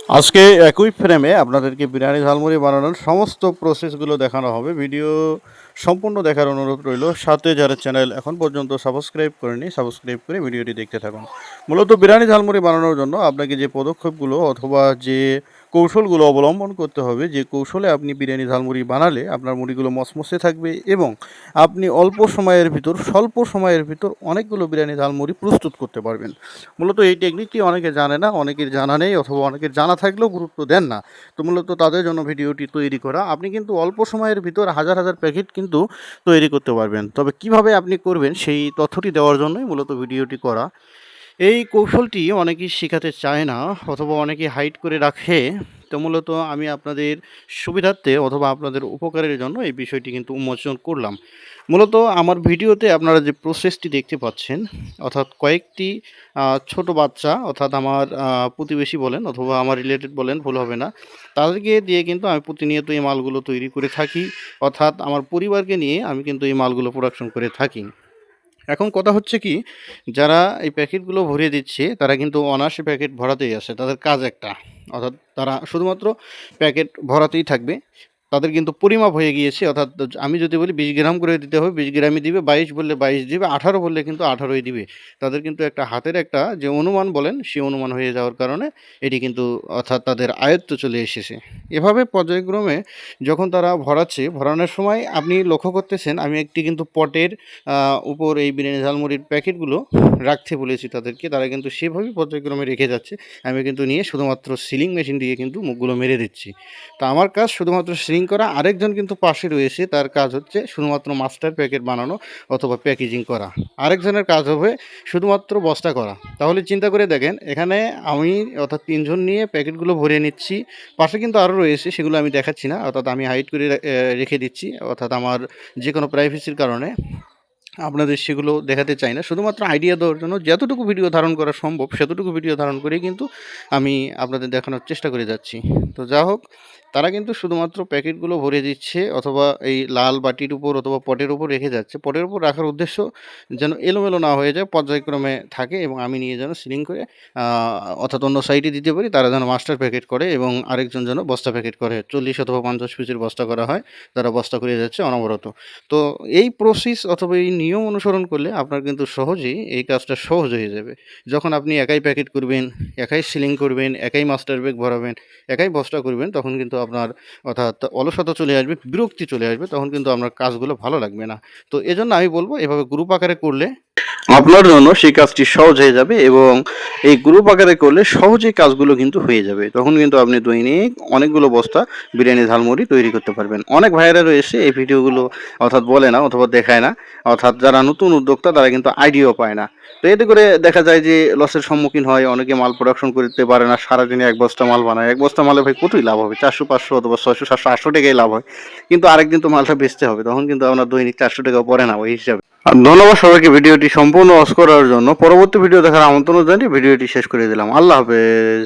আজকে একই ফ্রেমে আপনাদেরকে বিরিয়ানি ঝালমুড়ি বানানোর সমস্ত প্রসেসগুলো দেখানো হবে। ভিডিও সম্পূর্ণ দেখার অনুরোধ রইল। সাথে যারা চ্যানেল এখন পর্যন্ত সাবস্ক্রাইব করেনি, সাবস্ক্রাইব করে ভিডিওটি দেখতে থাকুন। মূলত বিরিয়ানি ঝালমুড়ি বানানোর জন্য আপনাকে যে পদক্ষেপগুলো অথবা যে কৌশলগুলো অবলম্বন করতে হবে, যে কৌশলে আপনি বিরিয়ানি ঝালমুড়ি বানালে আপনার মুড়িগুলো মচমচে থাকবে এবং আপনি অল্প সময়ের ভিতর, স্বল্প সময়ের ভিতর অনেকগুলো বিরিয়ানি ঝালমুড়ি প্রস্তুত করতে পারবেন। মূলত এই টেকনিকটি অনেকে জানে না, অনেকের জানা নেই, অথবা অনেকের জানা থাকলেও গুরুত্ব দেন না। তো মূলত তাদের জন্য ভিডিওটি তৈরি করা। আপনি কিন্তু অল্প সময়ের ভিতর হাজার হাজার প্যাকেট কিন্তু তৈরি করতে পারবেন। তবে কিভাবে আপনি করবেন সেই তথ্যটি দেওয়ার জন্যই মূলত ভিডিওটি করা। এই কৌশলটি অনেকেই শেখাতে চায় না, অথবা অনেকে হাইড করে রাখে। তো মূলত আমি আপনাদের সুবিধার্থে অথবা আপনাদের উপকারের জন্য এই বিষয়টি কিন্তু উন্মোচন করলাম। মূলত আমার ভিডিওতে আপনারা যে প্রসেসটি দেখতে পাচ্ছেন, অর্থাৎ কয়েকটি ছোট বাচ্চা, অর্থাৎ আমার প্রতিবেশী বলেন অথবা আমার রিলেটেড বলেন, ভুল হবে না, তাদেরকে দিয়ে কিন্তু আমি প্রতিনিয়ত এই মালগুলো তৈরি করে থাকি। অর্থাৎ আমার পরিবারকে নিয়ে আমি কিন্তু এই মালগুলো প্রোডাকশন করে থাকি। এখন কথা হচ্ছে কি, যারা এই প্যাকেটগুলো ভরিয়ে দিচ্ছে তারা কিন্তু অনায়াসে প্যাকেট ভরাতেই আসে। তাদের কাজ একটা, অর্থাৎ তারা শুধুমাত্র প্যাকেট ভরাতেই থাকবে। তাদের কিন্তু পরিমাপ হয়ে গিয়েছে, অর্থাৎ আমি যদি বলি 20 গ্রাম করে দিতে হবে, 20 গ্রামই দিবে, 22 বললে 22 দিবে, 18 বললে কিন্তু 18ই দিবে। তাদের কিন্তু একটা হাতের একটা যে অনুমান বলেন, সেই অনুমান হয়ে যাওয়ার কারণে এটি কিন্তু, অর্থাৎ তাদের আয়ত্ত চলে এসেছে। এভাবে পর্যায়ক্রমে যখন তারা ভরাচ্ছে, ভরানোর সময় আপনি লক্ষ্য করতেছেন আমি একটি কিন্তু পটের উপর এই বিরিয়ানি ঝালমুড়ির প্যাকেটগুলো রাখতে বলেছি তাদেরকে। তারা কিন্তু সেভাবেই পর্যায়ক্রমে রেখে যাচ্ছে। আমি কিন্তু নিয়ে শুধুমাত্র সিলিং মেশিন দিয়ে কিন্তু মুখগুলো মেরে দিচ্ছি। তো আমার কাজ শুধুমাত্র সিলিং করা। আরেকজন কিন্তু পাশে রয়েছে, তার কাজ হচ্ছে শুধুমাত্র মাস্টার প্যাকেট বানানো অথবা প্যাকেজিং করা। আরেকজনের কাজ হবে শুধুমাত্র বস্তা করা। তাহলে চিন্তা করে দেখেন, এখানে আমি অর্থাৎ 3 জন নিয়ে প্যাকেটগুলো ভরিয়ে নিচ্ছি। পাশে কিন্তু আরও রয়েছে, সেগুলো আমি দেখাচ্ছি না, অর্থাৎ আমি হাইড করে রেখে দিচ্ছি, অর্থাৎ আমার যে কোনো প্রাইভেসির কারণে আপনাদের সেগুলো দেখাতে চাই না। শুধুমাত্র আইডিয়া দেওয়ার জন্য যতটুকু ভিডিও ধারণ করা সম্ভব সেতটুকু ভিডিও ধারণ করেই কিন্তু আমি আপনাদের দেখানোর চেষ্টা করে যাচ্ছি। তো যা হোক, তারা কিন্তু শুধুমাত্র প্যাকেটগুলো ভরে দিচ্ছে অথবা এই লাল বাটির উপর অথবা পটের উপর রেখে যাচ্ছে। পটের উপর রাখার উদ্দেশ্য যেন এলোমেলো না হয়ে যায়, পর্যায়ক্রমে থাকে এবং আমি নিয়ে যেন সিলিং করে অর্থাৎ অন্য সাইডে দিতে পারি। তারা যেন মাস্টার প্যাকেট করে এবং আরেকজন যেন বস্তা প্যাকেট করে। 40 অথবা 50 পিসের বস্তা করা হয়, তারা বস্তা করে যাচ্ছে অনবরত। তো এই প্রসেস অথবা এই নিয়ম অনুসরণ করলে আপনার কিন্তু সহজেই এই কাজটা সহজ হয়ে যাবে। যখন আপনি একাই প্যাকেট করবেন, একাই সিলিং করবেন, একাই মাস্টার ব্যাগ ভরাবেন, একাই বস্তা করবেন, তখন কিন্তু আপনার অর্থাৎ অলসতা চলে আসবে, বিরক্তি চলে আসবে, তখন কিন্তু আপনার কাজগুলো ভালো লাগবে না। তো এজন্য আমি বলব এভাবে গ্রুপ আকারে করলে আপনার জন্য সেই কাজটি সহজ হয়ে যাবে এবং এই গ্রুপ আকারে করলে সহজেই কাজগুলো কিন্তু হয়ে যাবে। তখন কিন্তু আপনি দৈনিক অনেকগুলো বস্তা বিরিয়ানি ঝালমুড়ি তৈরি করতে পারবেন। অনেক ভাইয়েরা রয়েছে এই ভিডিওগুলো অর্থাৎ বলে না অথবা দেখায় না, অর্থাৎ যারা নতুন উদ্যোক্তা তারা কিন্তু আইডিয়াও পায় না। তো এতে করে দেখা যায় যে লসের সম্মুখীন হয়, অনেকে মাল প্রোডাকশন করতে পারে না, সারাদিনে এক বস্তা মাল বানায়। এক বস্তা মালে ভাই কতই লাভ হবে? 400-500 অথবা 600-700-800 টাকাই লাভ হয়। কিন্তু আরেকদিন তো মালটা বেচতে হবে, তখন কিন্তু আপনার দৈনিক 400 টাকাও পড়ে না ওই হিসাবে। আর ধন্যবাদ সবাইকে ভিডিওটি সম্পূর্ণ ওয়াচ করার জন্য। পরবর্তী ভিডিও দেখার আমন্ত্রণ জানিয়ে ভিডিওটি শেষ করে দিলাম। আল্লাহ হাফেজ।